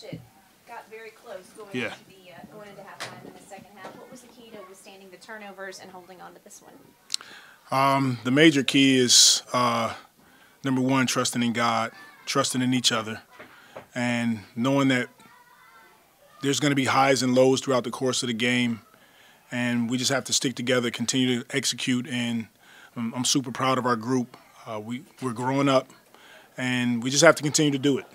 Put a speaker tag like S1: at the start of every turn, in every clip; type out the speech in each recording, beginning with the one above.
S1: Coach, it got very close going into halftime in the second half. What was the key to withstanding the turnovers and holding on to this one?
S2: The major key is, number one, trusting in God, trusting in each other, and knowing that there's going to be highs and lows throughout the course of the game, and we just have to stick together, continue to execute, and I'm super proud of our group. We're growing up, and we just have to continue to do it.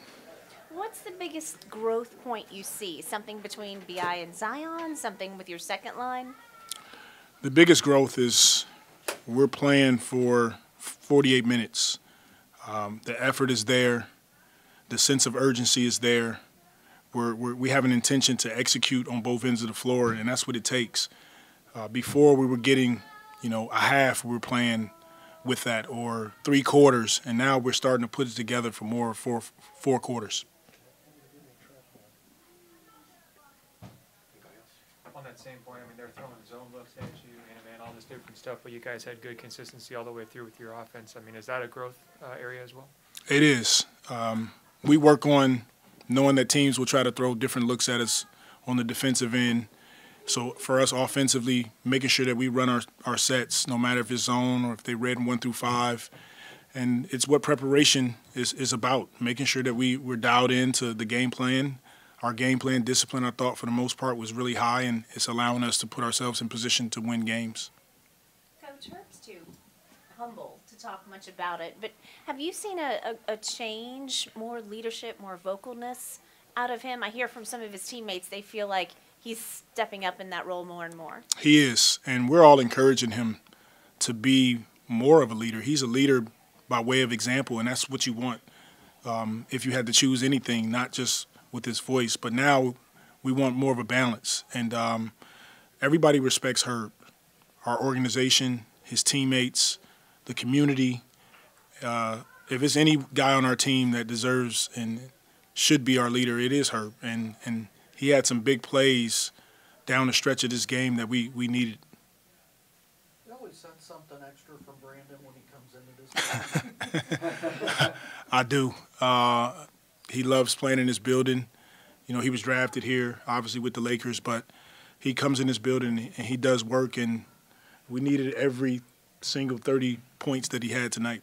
S1: What's the biggest growth point you see? Something between BI and Zion? Something with your second line?
S2: The biggest growth is we're playing for 48 minutes. The effort is there. The sense of urgency is there. We have an intention to execute on both ends of the floor, and that's what it takes. Before we were getting, a half, we were playing with that, or 3 quarters, and now we're starting to put it together for more four quarters.
S3: On that same point, they're throwing zone looks at you, and all this different stuff, but you guys had good consistency all the way through with your offense. Is that a growth area as well?
S2: It is. We work on knowing that teams will try to throw different looks at us on the defensive end. So for us offensively, making sure that we run our sets, no matter if it's zone or if they read 1 through 5. And it's what preparation is about, making sure that we're dialed into the game plan. Our game plan discipline, I thought, for the most part, was really high, and it's allowing us to put ourselves in position to win games.
S1: Coach, Herb's too humble to talk much about it, but have you seen a change, more leadership, more vocalness out of him? I hear from some of his teammates they feel like he's stepping up in that role more and more.
S2: He is, and we're all encouraging him to be more of a leader. He's a leader by way of example, and that's what you want if you had to choose anything, not just with his voice. But now we want more of a balance, and everybody respects Herb, our organization, his teammates, the community. If it's any guy on our team that deserves and should be our leader, it is Herb, and he had some big plays down the stretch of this game that we needed.
S4: You always sense something extra from Brandon when he comes into this game.
S2: I do. He loves playing in this building. He was drafted here, obviously with the Lakers, but he comes in this building and he does work, and we needed every single 30 points that he had tonight.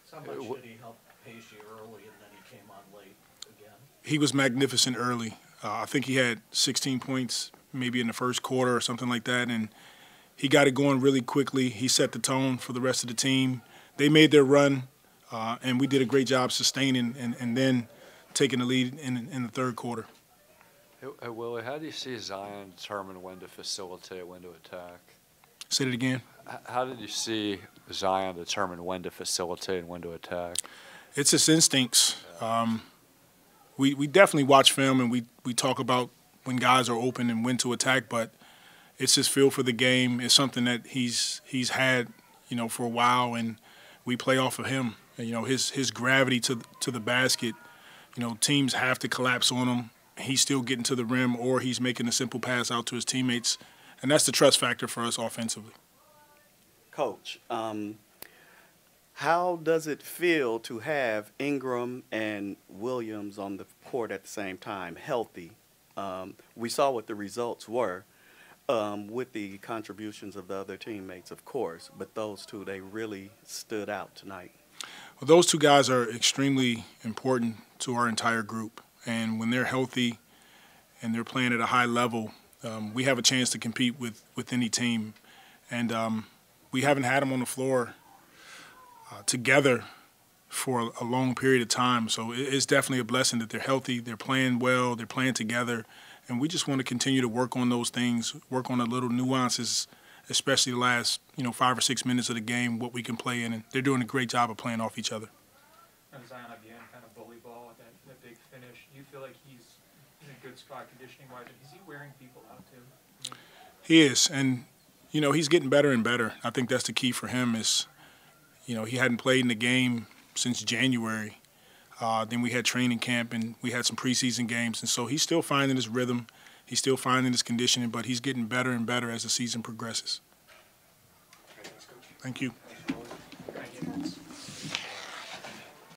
S4: So much did he help pace you early, and then he came on late again?
S2: He was magnificent early. I think he had 16 points maybe in the first quarter or something like that, and he got it going really quickly. He set the tone for the rest of the team. They made their run, and we did a great job sustaining and then taking the lead in the third quarter.
S5: Hey, Willie, how do you see Zion determine when to facilitate, when to attack?
S2: Say it again.
S5: How did you see Zion determine when to facilitate and when to attack?
S2: It's his instincts. We definitely watch film, and we talk about when guys are open and when to attack, but it's his feel for the game. It's something that he's had, for a while, and we play off of him. His gravity to the basket. Teams have to collapse on him. He's still getting to the rim, or he's making a simple pass out to his teammates, and that's the trust factor for us offensively.
S6: Coach, how does it feel to have Ingram and Williams on the court at the same time, healthy? We saw what the results were with the contributions of the other teammates, of course, but those two, they really stood out tonight.
S2: Well, those two guys are extremely important to our entire group, and when they're healthy and they're playing at a high level, we have a chance to compete with any team, and we haven't had them on the floor together for a long period of time. So it's definitely a blessing that they're healthy, they're playing well, they're playing together, and we just want to continue to work on those things, work on the little nuances, especially the last 5 or 6 minutes of the game, what we can play in, and they're doing a great job of playing off each other.
S3: And Zion again, kind of bully ball with that big finish. Do you feel like he's in a good spot conditioning-wise? Is he wearing people out too?
S2: He is, and he's getting better and better. I think that's the key for him is, he hadn't played in the game since January. Then we had training camp, and we had some preseason games, and so he's still finding his rhythm. He's still finding his conditioning, but he's getting better and better as the season progresses. Thank you.
S3: Thank you.